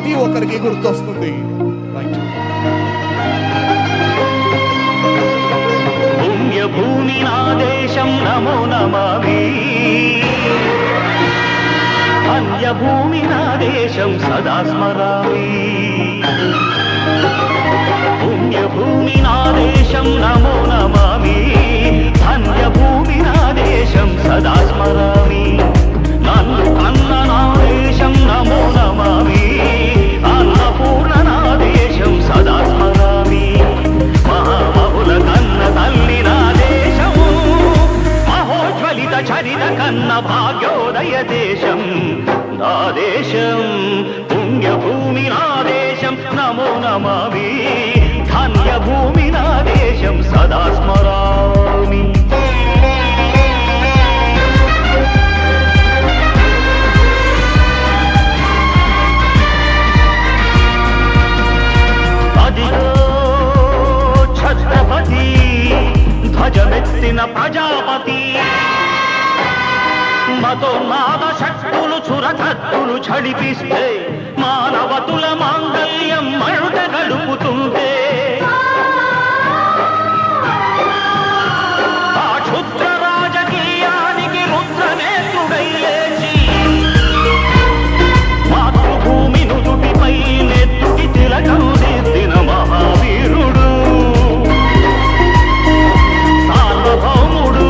ప్రతి ఒక్కరికి గుర్తొస్తుంది. పుణ్యభూమి నా దేశం నమో నమామి, అన్యభూమి నా దేశం సదా స్మరామి. పుణ్యభూమి నా దేశం నమో నమామి, అన్యభూమి నా దేశం సదా స్మరామి. నన్ను కన్న నా దేశం నమో నమామి, అన్నపూర్ణ నా దేశం సదా స్మరామి. మహామహుల కన్న తల్లి నా దేశము, మహోజ్వలిత చరిత కన్న భాగ్యోదయ దేశం నా దేశం. పుణ్యభూమి నా దేశం నమో నమామి, ధన్యభూమి నా దేశం సదా స్మరామి. అదిగో ఛత్రపతి ధ్వజమెత్తిన ప్రజాపతి, మతోన్మాద శక్తులు చురకత్తులు ఝడిపిస్తే మానవతుల మాంగల్యం మరుట గడుపుతుంటే, ఆ క్షుద్ర రాజకీయానికి రుద్రనేత్రుడై లేచి మాతృభూమి నుదుటిపై నెత్తుటి తిలకం దిద్దిన మహావీరుడు సార్వభౌముడు.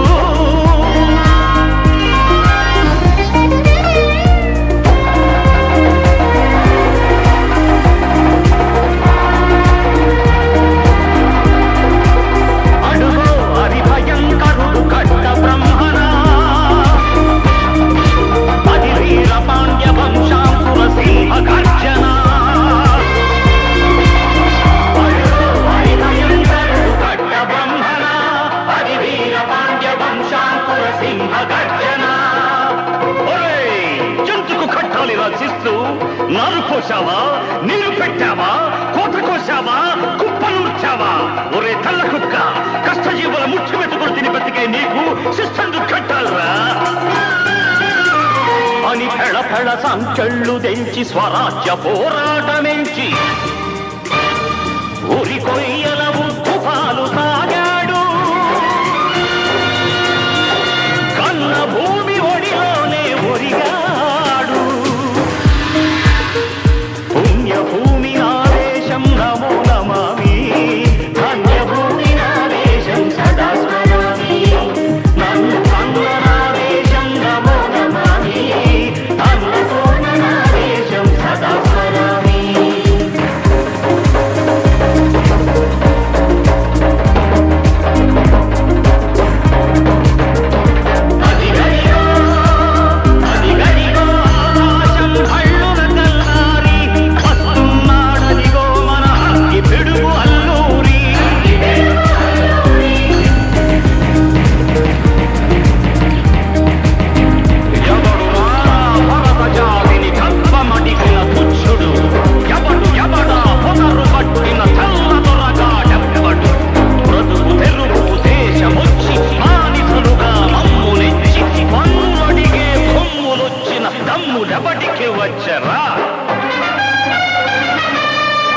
జంతుకు కట్టాలి రచిస్తూ నారు కోసావా, నీరు పెట్టావా, కోత కోసావా, కుప్పనూర్చావా? ఒరే తల్ల కుక్క, కష్టజీవుల ముఖ్య మెతుకులు తిని బతికే నీకు శిస్తందుకు కట్టాలరా అని ఫెళ ఫెళ సంకెళ్ళు తెంచి స్వరాజ్య పోరాటమెంచి ఉరి కొయ్యల ఉప్పు పాలు తాగాడు. కన్న భూమి ఒడిలోనే ఒరిగాడు. పుణ్యభూమి నా దేశం నమో నమామి, ధన్యభూమి నా దేశం సదా స్మరామి. నన్ను కన్న నా దేశం నమో నమామి, అన్నపూర్ణ నా దేశం సదా స్మరామి.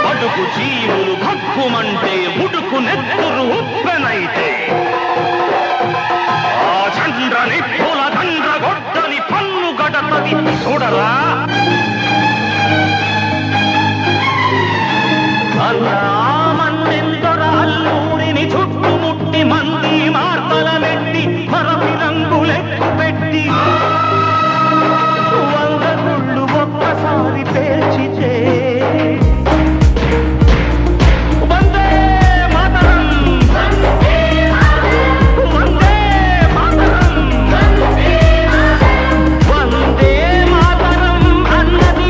బడుకు జీవులు భక్కుమంటే ఉడుకు నెత్తురు ఉప్పెనైతే, ఆ చంద్రని పూల దండ్ర గొడ్డని పన్ను గడతది చూడరా. అలా మన్నెందొరాల్లూరిని చుట్టుముట్టి మంది మార్తల మెట్టి మరపి రంగులెక్కు పెట్టి వంద గుళ్ళు ఒక్కసారి పేర్చితే అన్నది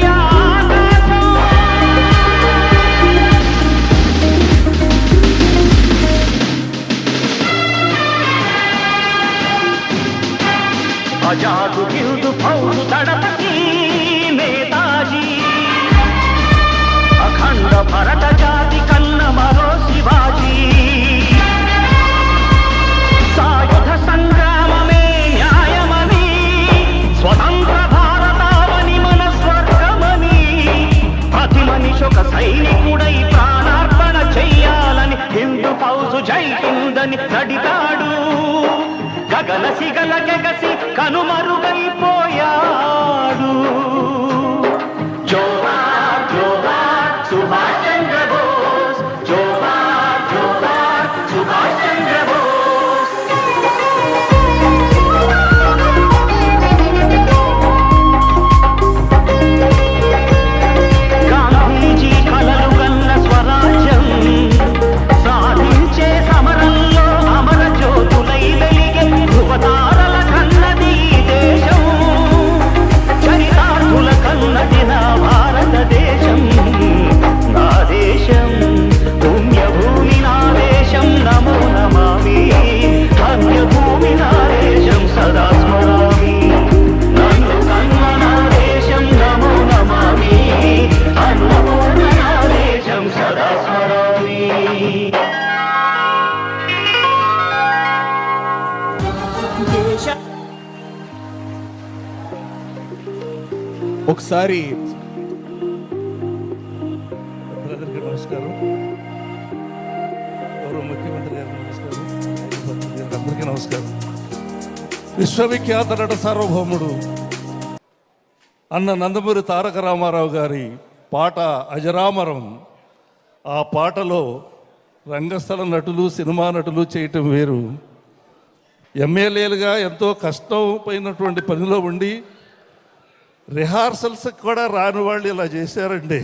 ఎండలకెగసి కనుమరుగైపోయాడు. జోహార్ జోహార్ సుభాష్ చంద్ర బోస్, జోహార్ జోహార్ సుభాష్ చంద్ర బోస్. గాంధీజీ కలలు కన్న స్వరాజ్యం సాధించే సమరంలో అమర జ్యోతులై వెలిగే ధృవతారల కన్నది ఈ దేశం. చరితార్థుల కన్నది నా భారతదేశం, నా దేశం. పుణ్యభూమి నా దేశం, నమో నమామి. ధన్యభూమి నా దేశం, సదా స్మరామి. నన్ను కన్న నా దేశం, నమో నమామి. అన్నపూర్ణ నా దేశం, సదా స్మరామి. ఒకసారి బ్రదర్కి నమస్కారం, గౌరవ ముఖ్యమంత్రి గారికి నమస్కారం, అందరికీ నమస్కారం. విశ్వవిఖ్యాత నట సార్వభౌముడు అన్న నందమూరి తారక రామారావు గారి పాట అజరామరం. ఆ పాటలో రంగస్థల నటులు, సినిమా నటులు చేయటం వేరు. ఎమ్మెల్యేలుగా ఎంతో కష్టమైనటువంటి పనిలో ఉండి రిహార్సల్స్కి కూడా రాని వాళ్ళు ఇలా చేశారండి.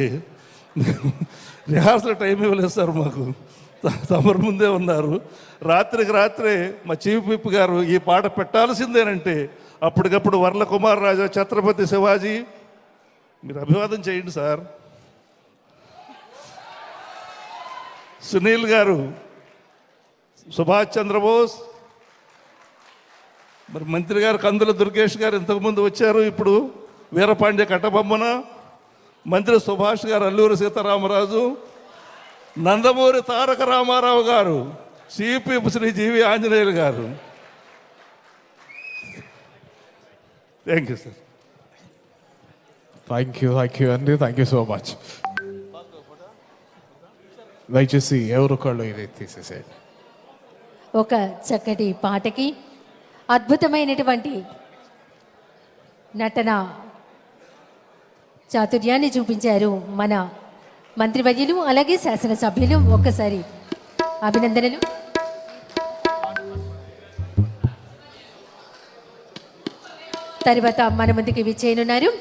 రిహార్సల్ టైం ఇవ్వలేదు సార్ మాకు, తమరు ముందే ఉన్నారు. రాత్రికి రాత్రే మా చీఫ్ విప్ గారు ఈ పాట పెట్టాల్సిందేనంటే అప్పటికప్పుడు వర్ల కుమార్ రాజా, ఛత్రపతి శివాజీ, మీరు అభివాదం చేయండి సార్, సునీల్ గారు, సుభాష్ చంద్రబోస్, మరి మంత్రి గారు కందుల దుర్గేష్ గారు ఇంతకుముందు వచ్చారు, ఇప్పుడు వీరపాండ్య కట్టబొమ్మన, మంత్రి సుభాష్ గారు, అల్లూరి సీతారామరాజు, నందమూరి తారక రామారావు గారు, సిపి శ్రీ జీవి ఆంజనేయులు గారు. Thank you sir. Thank you అండి, థ్యాంక్ యూ సో మచ్. దయచేసి ఎవరు కాళ్ళు ఇది తీసేసేయండి. ఒక చక్కటి పాటకి అద్భుతమైనటువంటి నటన చాతుర్యాన్ని చూపించారు మన మంత్రివర్యులు, అలాగే శాసనసభ్యులు. ఒక్కసారి అభినందనలు. తర్వాత మన ముందుకి విచ్చేయనున్నారు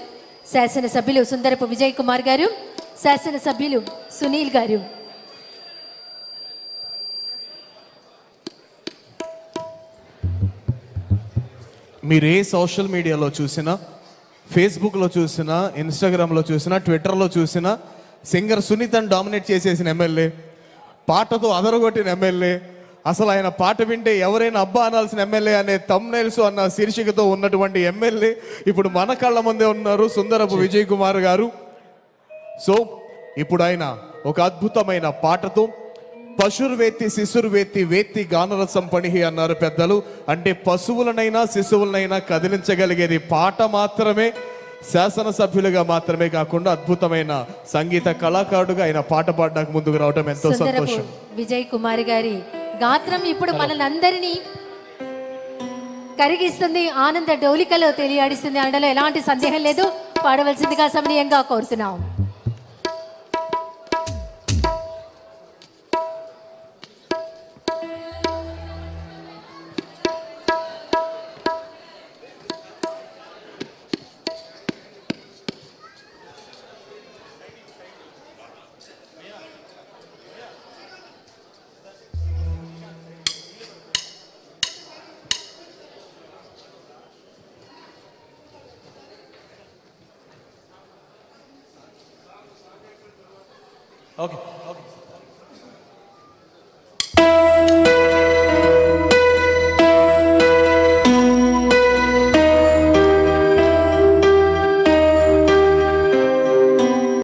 శాసనసభ్యులు సుందరపు విజయ్ కుమార్ గారు, శాసనసభ్యులు సునీల్ గారు. మీరు ఏ సోషల్ మీడియాలో చూసినా, ఫేస్బుక్లో చూసినా, ఇన్స్టాగ్రామ్లో చూసినా, ట్విట్టర్లో చూసినా సింగర్ సునీతను డామినేట్ చేసేసిన ఎమ్మెల్యే, పాటతో అదరగొట్టిన ఎమ్మెల్యే, అసలు ఆయన పాట వింటే ఎవరైనా అబ్బా అనాల్సిన ఎమ్మెల్యే అనే తమ్నైల్స్ అన్న శీర్షికతో ఉన్నటువంటి ఎమ్మెల్యే ఇప్పుడు మన కళ్ళ ముందే ఉన్నారు, సుందరపు విజయ్ కుమార్ గారు. సో ఇప్పుడు ఆయన ఒక అద్భుతమైన పాటతో పశుర్వేత్తి శిశుర్వేత్తి వేత్తి గానరసం పణిహి అన్నారు పెద్దలు. అంటే పశువులనైనా శిశువులనైనా కదిలించగలిగేది పాట మాత్రమే. శాసనసభ్యులుగా మాత్రమే కాకుండా అద్భుతమైన సంగీత కళాకారుడుగా ఆయన పాట పాడడానికి ముందుకు రావడం ఎంతో సంతోషం. విజయ్ కుమార్ గారి గాత్రం ఇప్పుడు మనందరినీ కరిగిస్తుంది, ఆనంద డోలికలో తెలియాడిస్తుంది అనడంలో ఎలాంటి సందేహం లేదు. పాడవలసిందిగా సమనీయంగా కోరుతున్నాం. ఓకే.